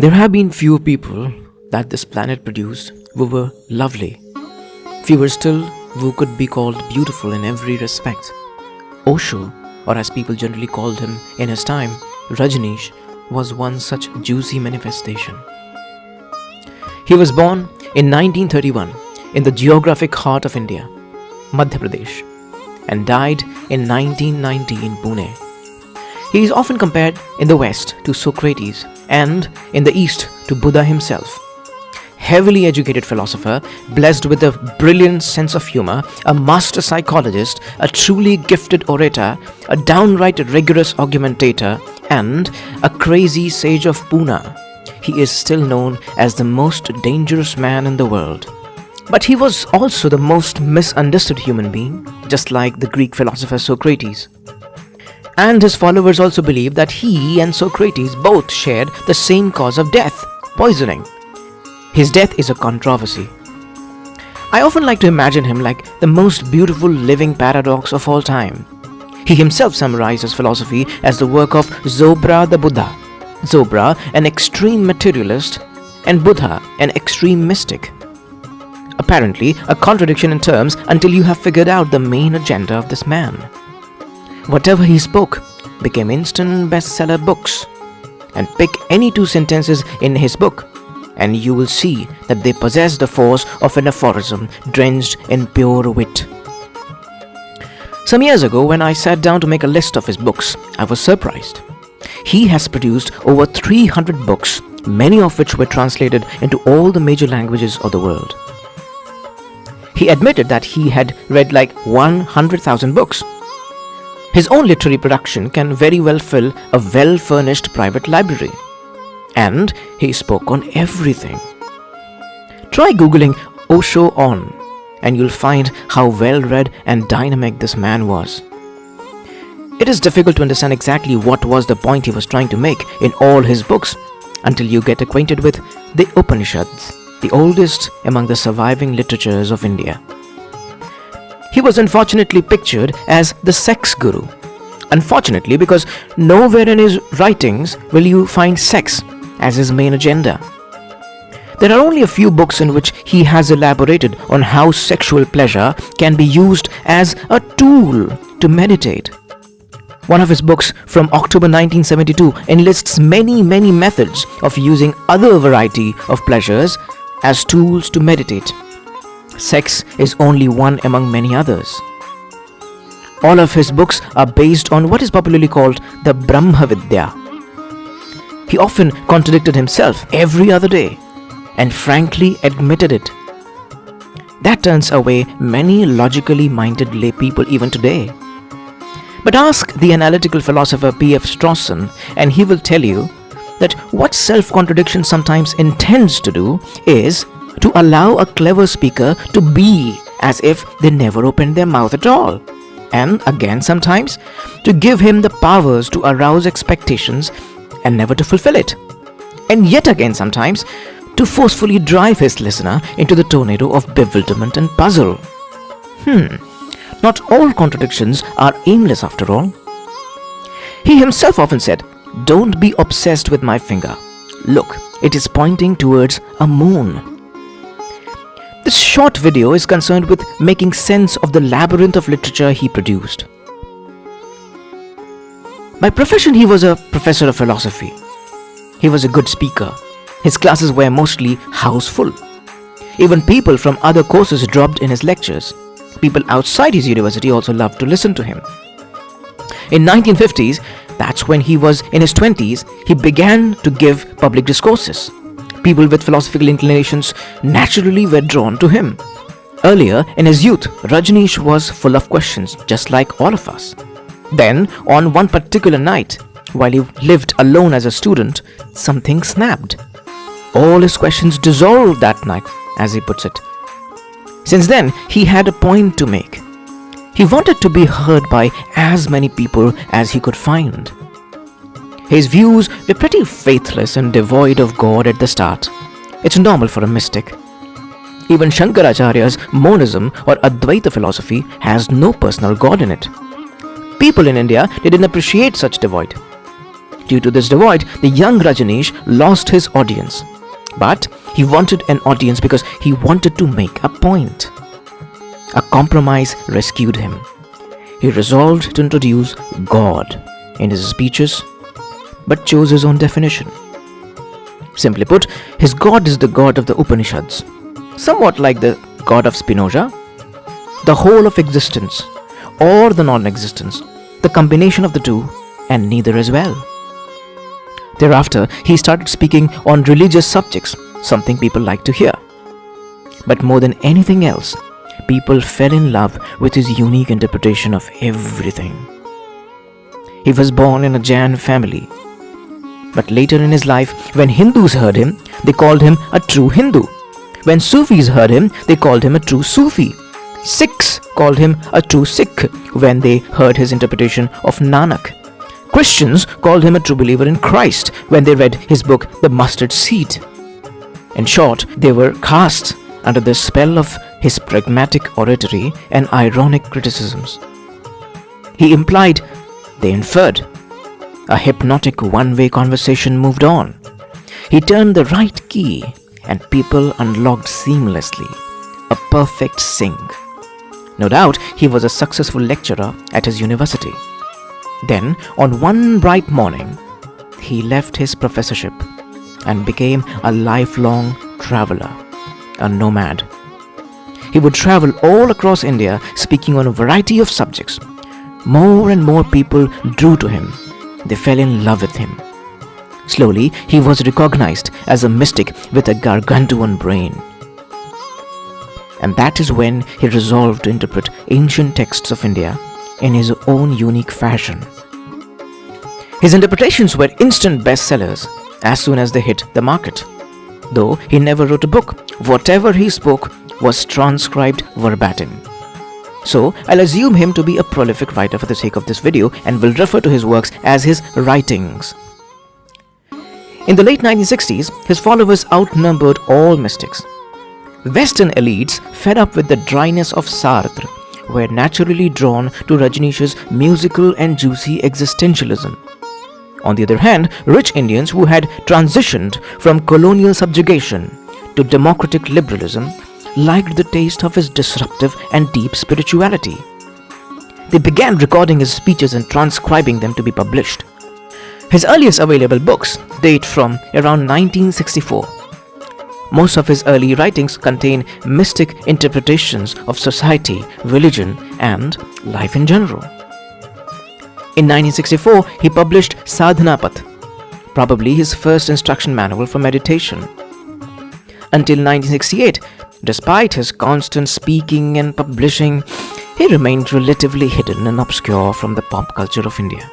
There have been few people that this planet produced who were lovely. Fewer still who could be called beautiful in every respect. Osho, or as people generally called him in his time, Rajneesh, was one such juicy manifestation. He was born in 1931 in the geographic heart of India, Madhya Pradesh, and died in 1990 in Pune. He is often compared in the West to Socrates and in the East to Buddha himself. Heavily educated philosopher, blessed with a brilliant sense of humor, a master psychologist, a truly gifted orator, a downright rigorous argumentator, and a crazy sage of Pune, he is still known as the most dangerous man in the world. But he was also the most misunderstood human being, just like the Greek philosopher Socrates. And his followers also believe that he and Socrates both shared the same cause of death, poisoning. His death is a controversy. I often like to imagine him like the most beautiful living paradox of all time. He himself summarized his philosophy as the work of Zobra the Buddha. Zobra, an extreme materialist, and Buddha, an extreme mystic. Apparently, a contradiction in terms until you have figured out the main agenda of this man. Whatever he spoke became instant bestseller books. And pick any two sentences in his book, and you will see that they possess the force of an aphorism drenched in pure wit. Some years ago, when I sat down to make a list of his books, I was surprised. He has produced over 300 books, many of which were translated into all the major languages of the world. He admitted that he had read like 100,000 books. His own literary production can very well fill a well-furnished private library. And he spoke on everything. Try googling Osho on, and you'll find how well-read and dynamic this man was. It is difficult to understand exactly what was the point he was trying to make in all his books until you get acquainted with the Upanishads, the oldest among the surviving literatures of India. He was unfortunately pictured as the sex guru. Unfortunately, because nowhere in his writings will you find sex as his main agenda. There are only a few books in which he has elaborated on how sexual pleasure can be used as a tool to meditate. One of his books from October 1972 enlists many methods of using other variety of pleasures as tools to meditate. Sex is only one among many others. All of his books are based on what is popularly called the Brahma Vidya. He often contradicted himself every other day and frankly admitted it. That turns away many logically minded lay people even today. But ask the analytical philosopher P.F. Strawson and he will tell you that what self-contradiction sometimes intends to do is to allow a clever speaker to be as if they never opened their mouth at all. And again sometimes to give him the powers to arouse expectations and never to fulfill it. And yet again sometimes to forcefully drive his listener into the tornado of bewilderment and puzzle. Not all contradictions are aimless after all. He himself often said, "Don't be obsessed with my finger. Look, it is pointing towards a moon." This short video is concerned with making sense of the labyrinth of literature he produced. By profession, he was a professor of philosophy. He was a good speaker. His classes were mostly houseful. Even people from other courses dropped in his lectures. People outside his university also loved to listen to him. In 1950s, that's when he was in his 20s, he began to give public discourses. People with philosophical inclinations naturally were drawn to him. Earlier, in his youth, Rajneesh was full of questions, just like all of us. Then, on one particular night, while he lived alone as a student, something snapped. All his questions dissolved that night, as he puts it. Since then, he had a point to make. He wanted to be heard by as many people as he could find. His views were pretty faithless and devoid of God at the start. It's normal for a mystic. Even Shankaracharya's monism or Advaita philosophy has no personal God in it. People in India didn't appreciate such devoid. Due to this devoid, the young Rajneesh lost his audience. But he wanted an audience because he wanted to make a point. A compromise rescued him. He resolved to introduce God in his speeches, but chose his own definition. Simply put, his God is the God of the Upanishads, somewhat like the God of Spinoza, the whole of existence, or the non-existence, the combination of the two, and neither as well. Thereafter, he started speaking on religious subjects, something people like to hear. But more than anything else, people fell in love with his unique interpretation of everything. He was born in a Jain family. But later in his life, when Hindus heard him, they called him a true Hindu. When Sufis heard him, they called him a true Sufi. Sikhs called him a true Sikh when they heard his interpretation of Nanak. Christians called him a true believer in Christ when they read his book, The Mustard Seed. In short, they were cast under the spell of his pragmatic oratory and ironic criticisms. He implied, they inferred. A hypnotic one-way conversation moved on. He turned the right key and people unlocked seamlessly. A perfect sync. No doubt he was a successful lecturer at his university. Then, on one bright morning, he left his professorship and became a lifelong traveler, a nomad. He would travel all across India speaking on a variety of subjects. More and more people drew to him. They fell in love with him. Slowly, he was recognized as a mystic with a gargantuan brain. And that is when he resolved to interpret ancient texts of India in his own unique fashion. His interpretations were instant bestsellers as soon as they hit the market. Though he never wrote a book, whatever he spoke was transcribed verbatim. So I'll assume him to be a prolific writer for the sake of this video and will refer to his works as his writings. In the late 1960s, his followers outnumbered all mystics. Western elites, fed up with the dryness of Sartre, were naturally drawn to Rajneesh's musical and juicy existentialism. On the other hand, rich Indians who had transitioned from colonial subjugation to democratic liberalism liked the taste of his disruptive and deep spirituality. They began recording his speeches and transcribing them to be published. His earliest available books date from around 1964. Most of his early writings contain mystic interpretations of society, religion, and life in general. In 1964, he published Sadhana Path, probably his first instruction manual for meditation. Until 1968, despite his constant speaking and publishing, he remained relatively hidden and obscure from the pop culture of India.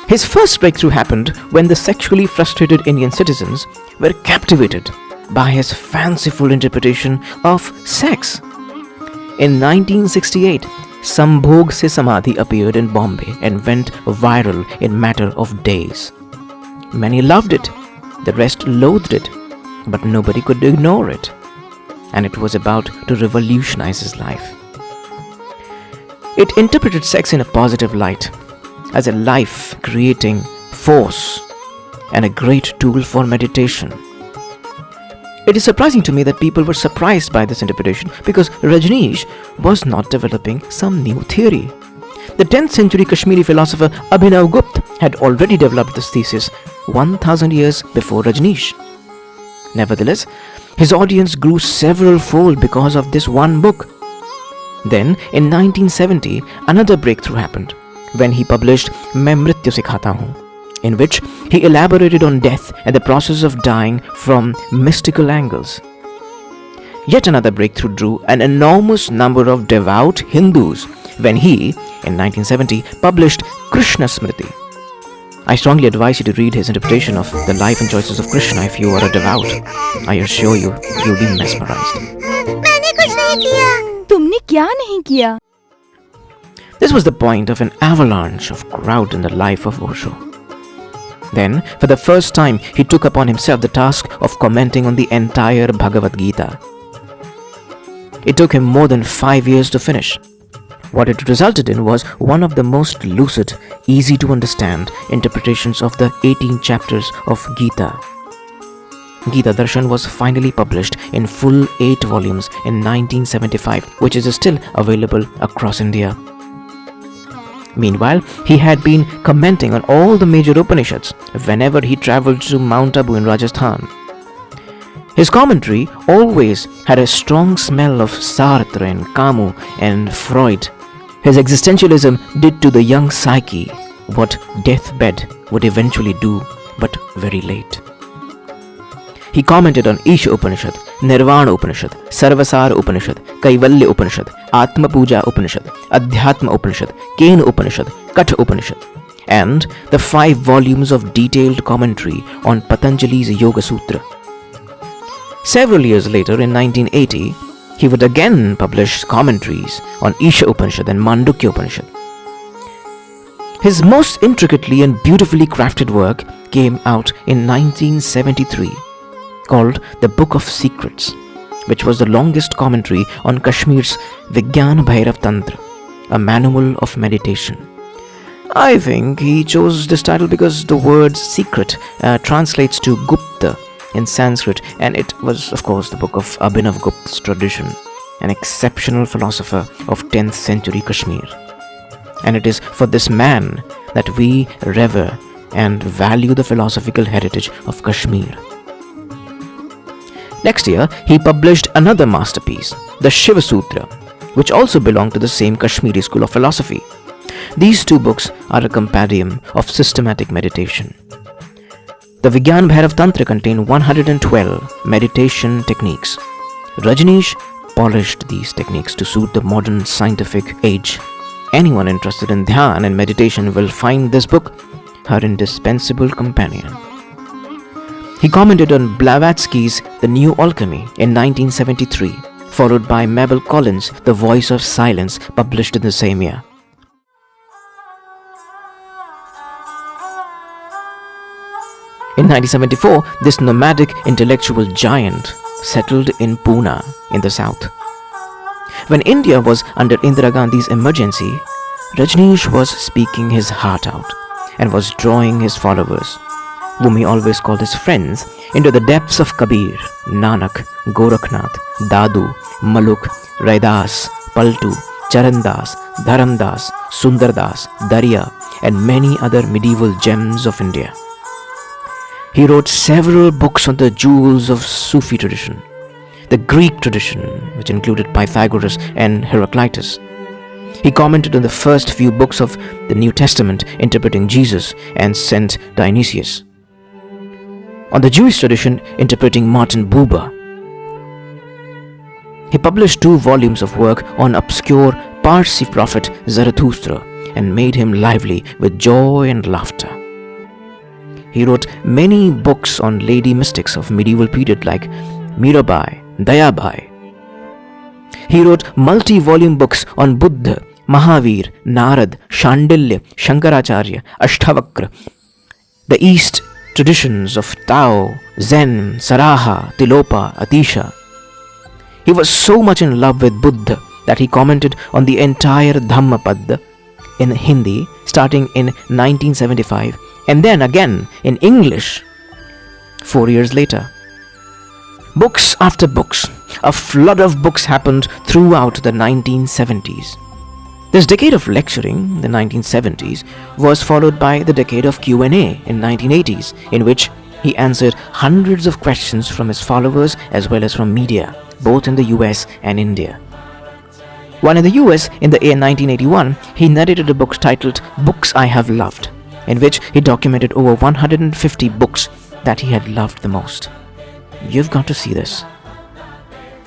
His first breakthrough happened when the sexually frustrated Indian citizens were captivated by his fanciful interpretation of sex. In 1968, Sambhog Se Samadhi appeared in Bombay and went viral in matter of days. Many loved it, the rest loathed it, but nobody could ignore it. And it was about to revolutionize his life. It interpreted sex in a positive light, as a life-creating force and a great tool for meditation. It is surprising to me that people were surprised by this interpretation because Rajneesh was not developing some new theory. The 10th century Kashmiri philosopher Abhinav Gupta had already developed this thesis 1000 years before Rajneesh. Nevertheless, his audience grew several-fold because of this one book. Then, in 1970, another breakthrough happened when he published Main Mrityu Sikhata Hoon, in which he elaborated on death and the process of dying from mystical angles. Yet another breakthrough drew an enormous number of devout Hindus when he, in 1970, published Krishna Smriti. I strongly advise you to read his interpretation of the life and choices of Krishna if you are a devout. I assure you, you'll be mesmerized. मैंने कुछ नहीं किया। तुमने क्या नहीं किया? This was the point of an avalanche of crowd in the life of Osho. Then, for the first time, he took upon himself the task of commenting on the entire Bhagavad Gita. It took him more than 5 years to finish. What it resulted in was one of the most lucid, easy to understand interpretations of the 18 chapters of Gita. Gita Darshan was finally published in full 8 volumes in 1975, which is still available across India. Meanwhile, he had been commenting on all the major Upanishads whenever he travelled to Mount Abu in Rajasthan. His commentary always had a strong smell of Sartre and Camus and Freud. His existentialism did to the young psyche what deathbed would eventually do, but very late. He commented on Isha Upanishad, Nirvana Upanishad, Sarvasara Upanishad, Kaivalya Upanishad, Atma Puja Upanishad, Adhyatma Upanishad, Kena Upanishad, Katha Upanishad, and the 5 volumes of detailed commentary on Patanjali's Yoga Sutra. Several years later, in 1980, he would again publish commentaries on Isha Upanishad and Mandukya Upanishad. His most intricately and beautifully crafted work came out in 1973, called The Book of Secrets, which was the longest commentary on Kashmir's Vigyan Bhairav Tantra, a manual of meditation. I think he chose this title because the word secret translates to Gupta in Sanskrit, and it was, of course, the book of Abhinav Gupta's tradition, an exceptional philosopher of 10th century Kashmir. And it is for this man that we revere and value the philosophical heritage of Kashmir. Next year, he published another masterpiece, the Shiva Sutra, which also belonged to the same Kashmiri school of philosophy. These 2 books are a compendium of systematic meditation. The Vigyan Bhairav Tantra contained 112 meditation techniques. Rajneesh polished these techniques to suit the modern scientific age. Anyone interested in dhyan and meditation will find this book her indispensable companion. He commented on Blavatsky's The New Alchemy in 1973, followed by Mabel Collins' The Voice of Silence, published in the same year. In 1974, this nomadic intellectual giant settled in Pune in the south. When India was under Indira Gandhi's emergency, Rajneesh was speaking his heart out and was drawing his followers, whom he always called his friends, into the depths of Kabir, Nanak, Gorakhnath, Dadu, Maluk, Raidas, Paltu, Charandas, Dharamdas, Sundardas, Darya, and many other medieval gems of India. He wrote several books on the jewels of Sufi tradition, the Greek tradition, which included Pythagoras and Heraclitus. He commented on the first few books of the New Testament, interpreting Jesus and Saint Dionysius. On the Jewish tradition, interpreting Martin Buber. He published 2 volumes of work on obscure Parsi prophet Zarathustra and made him lively with joy and laughter. He wrote many books on lady mystics of medieval period like Mirabai, Dayabai. He wrote multi-volume books on Buddha, Mahavir, Narad, Shandilya, Shankaracharya, Ashtavakra, the East traditions of Tao, Zen, Saraha, Tilopa, Atisha. He was so much in love with Buddha that he commented on the entire Dhammapada in Hindi starting in 1975 and then again in English 4 years later. Books after books, a flood of books happened throughout the 1970s. This decade of lecturing, the 1970s, was followed by the decade of Q&A in 1980s, in which he answered hundreds of questions from his followers as well as from media, both in the US and India. While in the US, in the year 1981, he narrated a book titled Books I Have Loved, in which he documented over 150 books that he had loved the most. You've got to see this.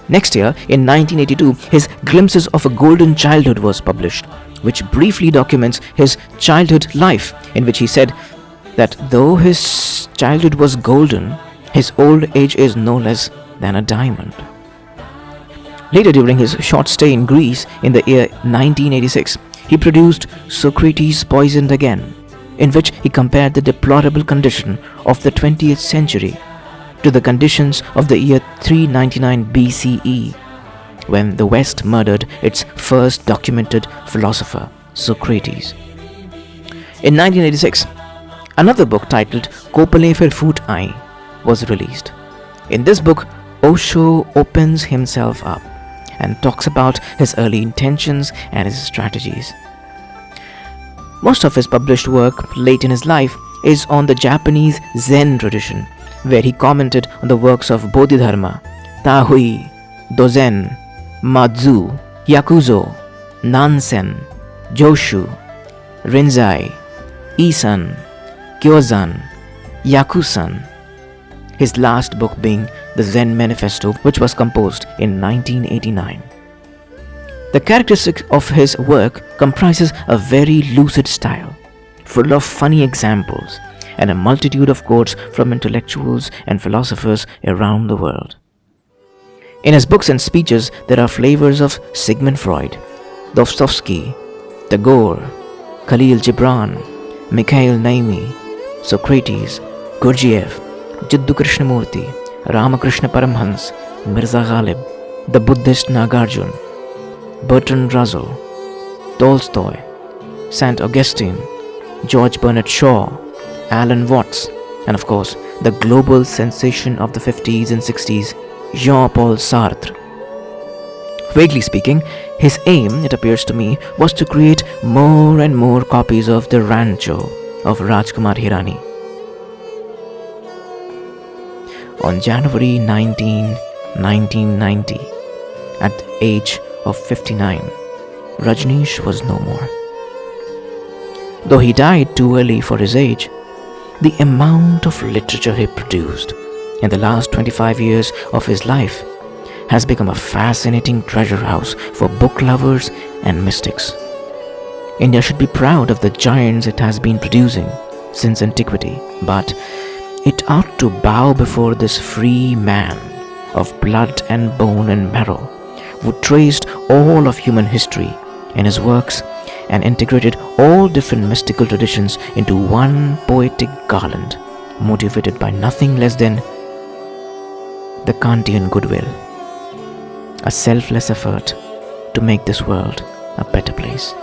Next year, in 1982, his Glimpses of a Golden Childhood was published, which briefly documents his childhood life, in which he said that though his childhood was golden, his old age is no less than a diamond. Later, during his short stay in Greece in the year 1986, he produced Socrates Poisoned Again, in which he compared the deplorable condition of the 20th century to the conditions of the year 399 BCE, when the West murdered its first documented philosopher, Socrates. In 1986, another book titled Kopale Fir Foot Aayi was released. In this book, Osho opens himself up and talks about his early intentions and his strategies. Most of his published work late in his life is on the Japanese Zen tradition, where he commented on the works of Bodhidharma, Tahui, Dozen, Madzu, Yakuzo, Nansen, Joshu, Rinzai, Isan, Kyozan, Yakusan, his last book being the Zen Manifesto, which was composed in 1989. The characteristics of his work comprises a very lucid style, full of funny examples, and a multitude of quotes from intellectuals and philosophers around the world. In his books and speeches, there are flavors of Sigmund Freud, Dostoevsky, Tagore, Khalil Gibran, Mikhail Naimi, Socrates, Gurdjieff, Jiddu Krishnamurti, Ramakrishna Paramhans, Mirza Ghalib, the Buddhist Nagarjuna, Bertrand Russell, Tolstoy, St. Augustine, George Bernard Shaw, Alan Watts, and of course, the global sensation of the 50s and 60s, Jean-Paul Sartre. Vaguely speaking, his aim, it appears to me, was to create more and more copies of the Rancho of Rajkumar Hirani. On January 19, 1990, at the age of 59, Rajneesh was no more. Though he died too early for his age, the amount of literature he produced in the last 25 years of his life has become a fascinating treasure house for book lovers and mystics. India should be proud of the giants it has been producing since antiquity, but it ought to bow before this free man of blood and bone and marrow, who traced all of human history in his works and integrated all different mystical traditions into one poetic garland, motivated by nothing less than the Kantian goodwill, a selfless effort to make this world a better place.